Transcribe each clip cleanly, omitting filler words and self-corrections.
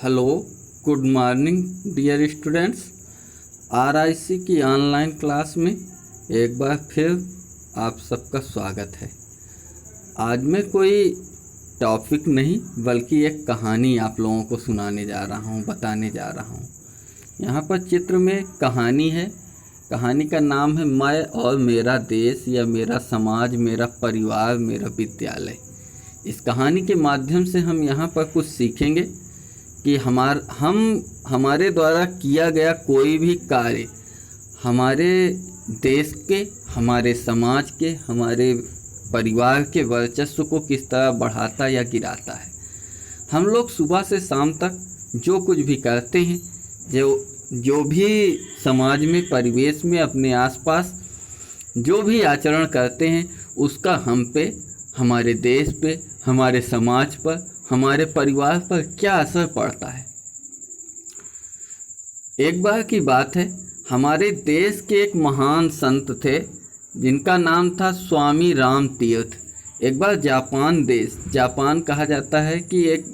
Hello, good morning dear students. RIC की online class में एक बार फिर आप सबका स्वागत है। आज मैं कोई टॉपिक नहीं बल्कि एक कहानी आप लोगों को सुनाने जा रहा हूँ, बताने जा रहा हूँ। यहाँ पर चित्र में कहानी है। कहानी का नाम है मैं और मेरा देश या मेरा समाज, मेरा परिवार, मेरा विद्यालय। इस कहानी के माध्यम से हम यहाँ पर कुछ सीखेंगे कि हमारे द्वारा किया गया कोई भी कार्य हमारे देश के, हमारे समाज के, हमारे परिवार के वर्चस्व को किस तरह बढ़ाता या गिराता है। हम लोग सुबह से शाम तक जो कुछ भी करते हैं, जो भी समाज में, परिवेश में, अपने आसपास जो भी आचरण करते हैं, उसका हम पे, हमारे देश पे, हमारे समाज पर, हमारे परिवार पर क्या असर पड़ता है। एक बार की बात है, हमारे देश के एक महान संत थे जिनका नाम था स्वामी राम तीर्थ। एक बार जापान कहा जाता है कि एक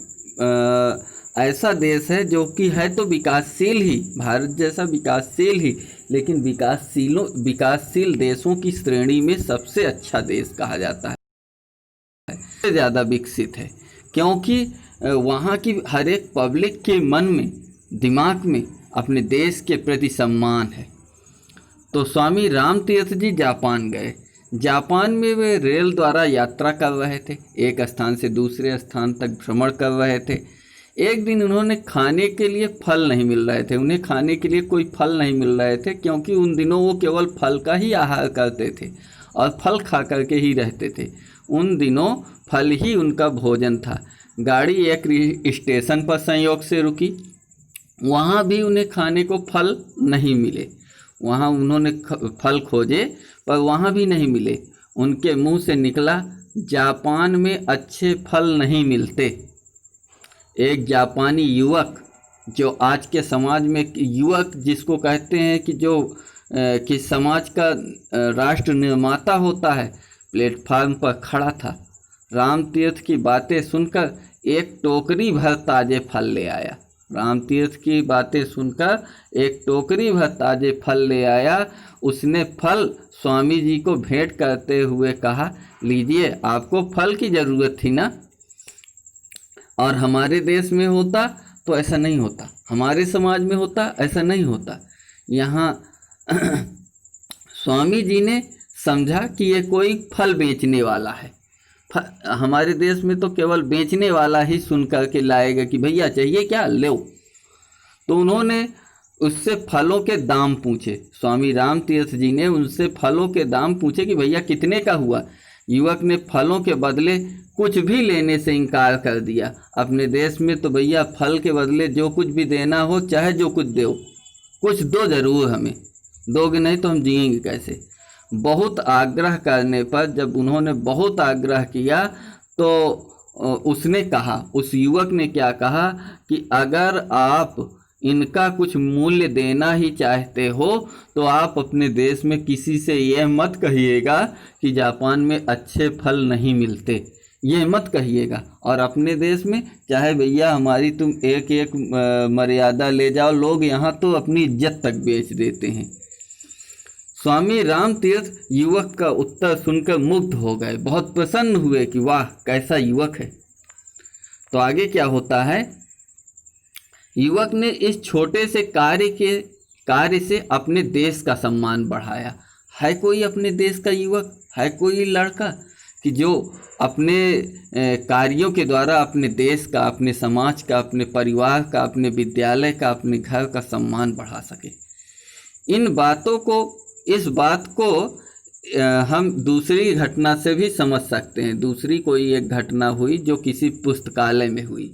ऐसा देश है जो कि है तो विकासशील ही, भारत जैसा विकासशील ही, लेकिन विकासशील देशों की श्रेणी में सबसे अच्छा देश कहा जाता है, सबसे ज़्यादा विकसित है, क्योंकि वहाँ की हर एक पब्लिक के मन में, दिमाग में अपने देश के प्रति सम्मान है। तो स्वामी राम तीर्थ जी जापान गए। जापान में वे रेल द्वारा यात्रा कर रहे थे, एक स्थान से दूसरे स्थान तक भ्रमण कर रहे थे। एक दिन उन्होंने खाने के लिए फल नहीं मिल रहे थे, उन्हें खाने के लिए कोई फल नहीं मिल रहे थे, क्योंकि उन दिनों वो केवल फल का ही आहार करते थे और फल खा करके ही रहते थे। उन दिनों फल ही उनका भोजन था। गाड़ी एक स्टेशन पर संयोग से रुकी, वहाँ भी उन्हें खाने को फल नहीं मिले। वहाँ उन्होंने फल खोजे पर वहाँ भी नहीं मिले। उनके मुंह से निकला, जापान में अच्छे फल नहीं मिलते। एक जापानी युवक, जो आज के समाज में युवक जिसको कहते हैं कि समाज का राष्ट्र निर्माता होता है, प्लेटफार्म पर खड़ा था। राम तीर्थ की बातें सुनकर एक टोकरी भर ताजे फल ले आया। राम तीर्थ की बातें सुनकर एक टोकरी भर ताजे फल ले आया। उसने फल स्वामी जी को भेंट करते हुए कहा, लीजिए, आपको फल की ज़रूरत थी ना, और हमारे देश में होता तो ऐसा नहीं होता, हमारे समाज में होता ऐसा नहीं होता। यहाँ स्वामी जी ने समझा कि ये कोई फल बेचने वाला है। हमारे देश में तो केवल बेचने वाला ही सुन कर के लाएगा कि भैया चाहिए क्या, लो। तो उन्होंने उससे फलों के दाम पूछे। स्वामी राम तीर्थ जी ने उनसे फलों के दाम पूछे कि भैया कितने का हुआ। युवक ने फलों के बदले कुछ भी लेने से इनकार कर दिया। अपने देश में तो भैया फल के बदले जो कुछ भी देना हो, चाहे जो कुछ दो, कुछ दो ज़रूर, हमें दोगे नहीं तो हम जिएंगे कैसे। बहुत आग्रह करने पर, जब उन्होंने बहुत आग्रह किया तो उसने कहा, उस युवक ने क्या कहा कि अगर आप इनका कुछ मूल्य देना ही चाहते हो तो आप अपने देश में किसी से यह मत कहिएगा कि जापान में अच्छे फल नहीं मिलते, ये मत कहिएगा। और अपने देश में चाहे भैया हमारी तुम एक एक मर्यादा ले जाओ, लोग यहाँ तो अपनी इज्जत तक बेच देते हैं। स्वामी राम तीर्थ युवक का उत्तर सुनकर मुग्ध हो गए, बहुत प्रसन्न हुए कि वाह, कैसा युवक है। तो आगे क्या होता है, युवक ने इस छोटे से कार्य से अपने देश का सम्मान बढ़ाया। है कोई अपने देश का युवक, है कोई लड़का कि जो अपने कार्यों के द्वारा अपने देश का, अपने समाज का, अपने परिवार का, अपने विद्यालय का, अपने घर का सम्मान बढ़ा सके। इस बात को हम दूसरी घटना से भी समझ सकते हैं। दूसरी कोई एक घटना हुई जो किसी पुस्तकालय में हुई।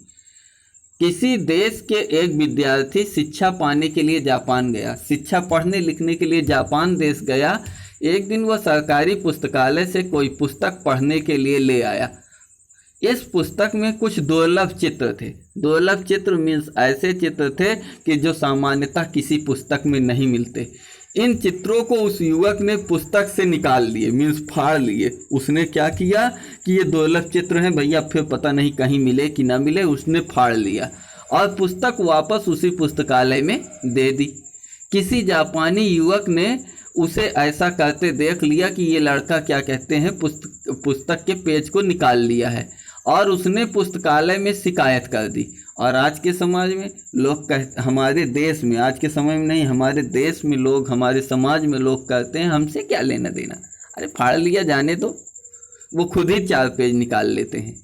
किसी देश के एक विद्यार्थी शिक्षा पाने के लिए जापान गया, शिक्षा पढ़ने लिखने के लिए जापान देश गया। एक दिन वह सरकारी पुस्तकालय से कोई पुस्तक पढ़ने के लिए ले आया। इस पुस्तक में कुछ दुर्लभ चित्र थे। दुर्लभ चित्र मीन्स ऐसे चित्र थे कि जो सामान्यतः किसी पुस्तक में नहीं मिलते। इन चित्रों को उस युवक ने पुस्तक से निकाल लिए, मीन्स फाड़ लिए। उसने क्या किया कि ये दुर्लभ चित्र हैं भैया, फिर पता नहीं कहीं मिले कि ना मिले, उसने फाड़ लिया और पुस्तक वापस उसी पुस्तकालय में दे दी। किसी जापानी युवक ने उसे ऐसा करते देख लिया कि ये लड़का क्या कहते हैं पुस्तक के पेज को निकाल लिया है, और उसने पुस्तकालय में शिकायत कर दी। और आज के समाज में लोग हमारे देश में, आज के समय में नहीं, हमारे देश में लोग, हमारे समाज में लोग कहते हैं हमसे क्या लेना देना, अरे फाड़ लिया जाने दो, वो खुद ही 4 पेज निकाल लेते हैं।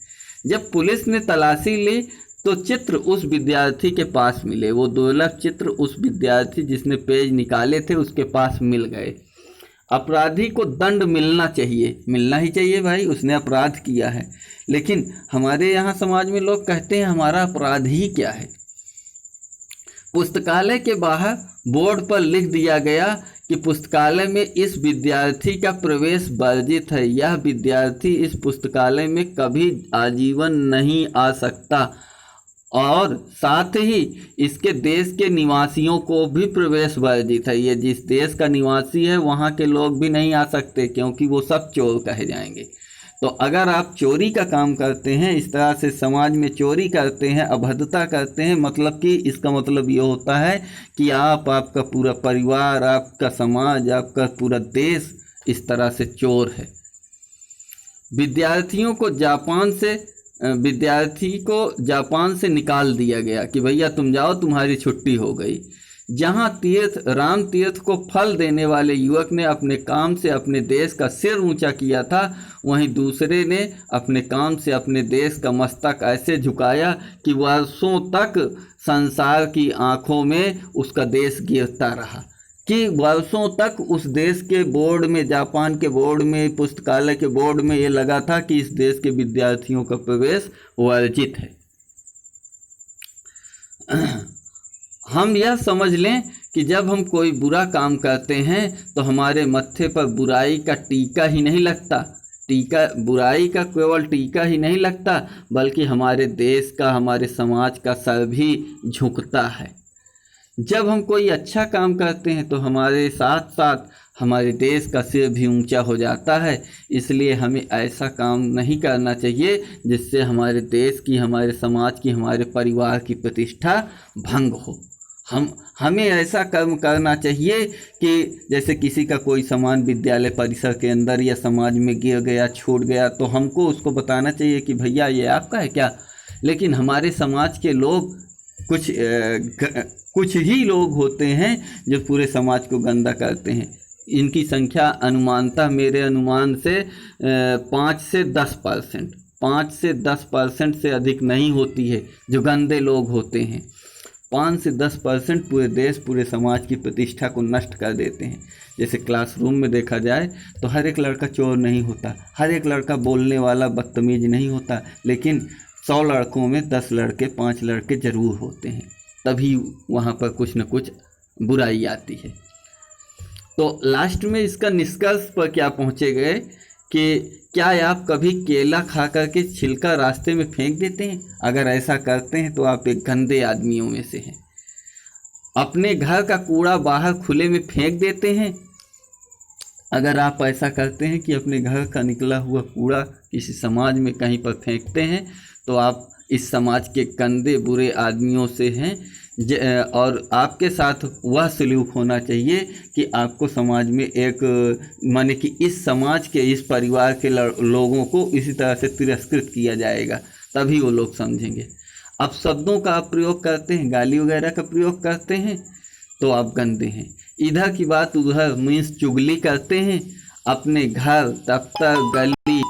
जब पुलिस ने तलाशी ली तो चित्र उस विद्यार्थी के पास मिले, वो दुर्लभ चित्र उस विद्यार्थी जिसने पेज निकाले थे उसके पास मिल गए। अपराधी को दंड मिलना चाहिए, मिलना ही चाहिए भाई, उसने अपराध किया है। लेकिन हमारे यहाँ समाज में लोग कहते हैं हमारा अपराध ही क्या है। पुस्तकालय के बाहर बोर्ड पर लिख दिया गया कि पुस्तकालय में इस विद्यार्थी का प्रवेश वर्जित है, यह विद्यार्थी इस पुस्तकालय में कभी आजीवन नहीं आ सकता, और साथ ही इसके देश के निवासियों को भी प्रवेश वर्जित है। ये जिस देश का निवासी है वहाँ के लोग भी नहीं आ सकते, क्योंकि वो सब चोर कहे जाएंगे। तो अगर आप चोरी का काम करते हैं, इस तरह से समाज में चोरी करते हैं, अभद्रता करते हैं, मतलब कि इसका मतलब ये होता है कि आपका पूरा परिवार, आपका समाज, आपका पूरा देश इस तरह से चोर है। विद्यार्थी को जापान से निकाल दिया गया कि भैया तुम जाओ, तुम्हारी छुट्टी हो गई। जहां राम तीर्थ को फल देने वाले युवक ने अपने काम से अपने देश का सिर ऊंचा किया था, वहीं दूसरे ने अपने काम से अपने देश का मस्तक ऐसे झुकाया कि वर्षों तक संसार की आंखों में उसका देश गिरता रहा, कि वर्षों तक उस देश के बोर्ड में, जापान के बोर्ड में, पुस्तकालय के बोर्ड में ये लगा था कि इस देश के विद्यार्थियों का प्रवेश वर्जित है। हम यह समझ लें कि जब हम कोई बुरा काम करते हैं तो हमारे मत्थे पर बुराई का टीका ही नहीं लगता, बुराई का केवल टीका ही नहीं लगता, बल्कि हमारे देश का, हमारे समाज का सर भी झुकता है। जब हम कोई अच्छा काम करते हैं तो हमारे साथ साथ हमारे देश का सिर भी ऊंचा हो जाता है। इसलिए हमें ऐसा काम नहीं करना चाहिए जिससे हमारे देश की, हमारे समाज की, हमारे परिवार की प्रतिष्ठा भंग हो। हमें ऐसा कर्म करना चाहिए कि जैसे किसी का कोई सामान विद्यालय परिसर के अंदर या समाज में गिर गया, छूट गया, तो हमको उसको बताना चाहिए कि भैया ये आपका है क्या। लेकिन हमारे समाज के लोग कुछ ही लोग होते हैं जो पूरे समाज को गंदा करते हैं। इनकी संख्या अनुमानतः, मेरे अनुमान से 5 से 10%, 5 से 10% से अधिक नहीं होती है जो गंदे लोग होते हैं। 5 से 10% पूरे देश, पूरे समाज की प्रतिष्ठा को नष्ट कर देते हैं। जैसे क्लासरूम में देखा जाए तो हर एक लड़का चोर नहीं होता, हर एक लड़का बोलने वाला बदतमीज नहीं होता, लेकिन 100 लड़कों में 10 लड़के, 5 लड़के ज़रूर होते हैं, तभी वहाँ पर कुछ न कुछ बुराई आती है। तो लास्ट में इसका निष्कर्ष पर क्या पहुँचे गए कि क्या आप कभी केला खा करके छिलका रास्ते में फेंक देते हैं? अगर ऐसा करते हैं तो आप एक गंदे आदमियों में से हैं। अपने घर का कूड़ा बाहर खुले में फेंक देते हैं? अगर आप ऐसा करते हैं कि अपने घर का निकला हुआ कूड़ा किसी समाज में कहीं पर फेंकते हैं तो आप इस समाज के गंदे बुरे आदमियों से हैं। और आपके साथ वह सलूक होना चाहिए कि आपको समाज में एक, माने कि इस समाज के, इस परिवार के लोगों को इसी तरह से तिरस्कृत किया जाएगा, तभी वो लोग समझेंगे। अब शब्दों का आप प्रयोग करते हैं, गाली वगैरह का प्रयोग करते हैं तो आप गंदे हैं। इधर की बात उधर मीन्स चुगली करते हैं, अपने घर, दफ्तर, गली,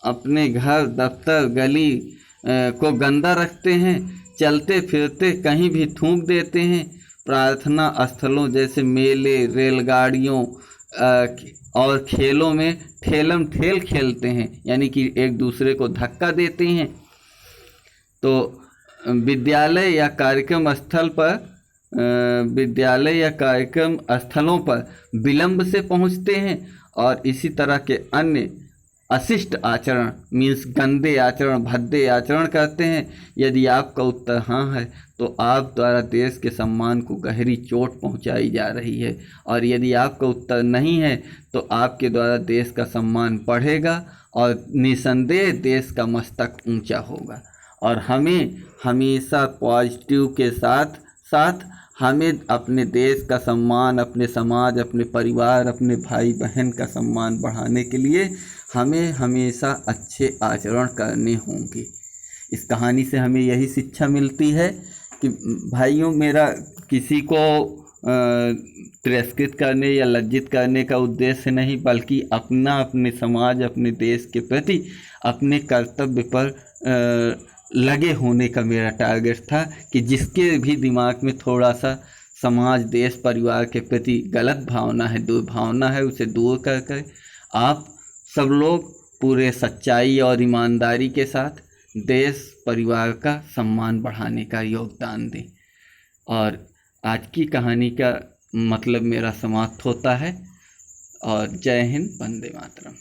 अपने घर, दफ्तर, गली को गंदा रखते हैं, चलते फिरते कहीं भी थूक देते हैं, प्रार्थना स्थलों जैसे मेले, रेलगाड़ियों और खेलों में ठेलम ठेल खेलते हैं, यानी कि एक दूसरे को धक्का देते हैं। तो विद्यालय या कार्यक्रम स्थलों पर विलंब से पहुंचते हैं और इसी तरह के अन्य अशिष्ट आचरण मीन्स गंदे आचरण, भद्दे आचरण करते हैं। यदि आपका उत्तर हाँ है तो आप द्वारा देश के सम्मान को गहरी चोट पहुंचाई जा रही है, और यदि आपका उत्तर नहीं है तो आपके द्वारा देश का सम्मान बढ़ेगा और निसंदेह देश का मस्तक ऊंचा होगा। और हमें हमेशा पॉजिटिव के साथ साथ हमें अपने देश का सम्मान, अपने समाज, अपने परिवार, अपने भाई बहन का सम्मान बढ़ाने के लिए हमें हमेशा अच्छे आचरण करने होंगे। इस कहानी से हमें यही शिक्षा मिलती है कि भाइयों, मेरा किसी को तिरस्कृत करने या लज्जित करने का उद्देश्य नहीं, बल्कि अपने समाज, अपने देश के प्रति अपने कर्तव्य पर लगे होने का मेरा टारगेट था कि जिसके भी दिमाग में थोड़ा सा समाज, देश, परिवार के प्रति गलत भावना है, दुर्भावना है, उसे दूर कर आप सब लोग पूरे सच्चाई और ईमानदारी के साथ देश, परिवार का सम्मान बढ़ाने का योगदान दें। और आज की कहानी का मतलब मेरा समाप्त होता है। और जय हिंद, वंदे मातरम।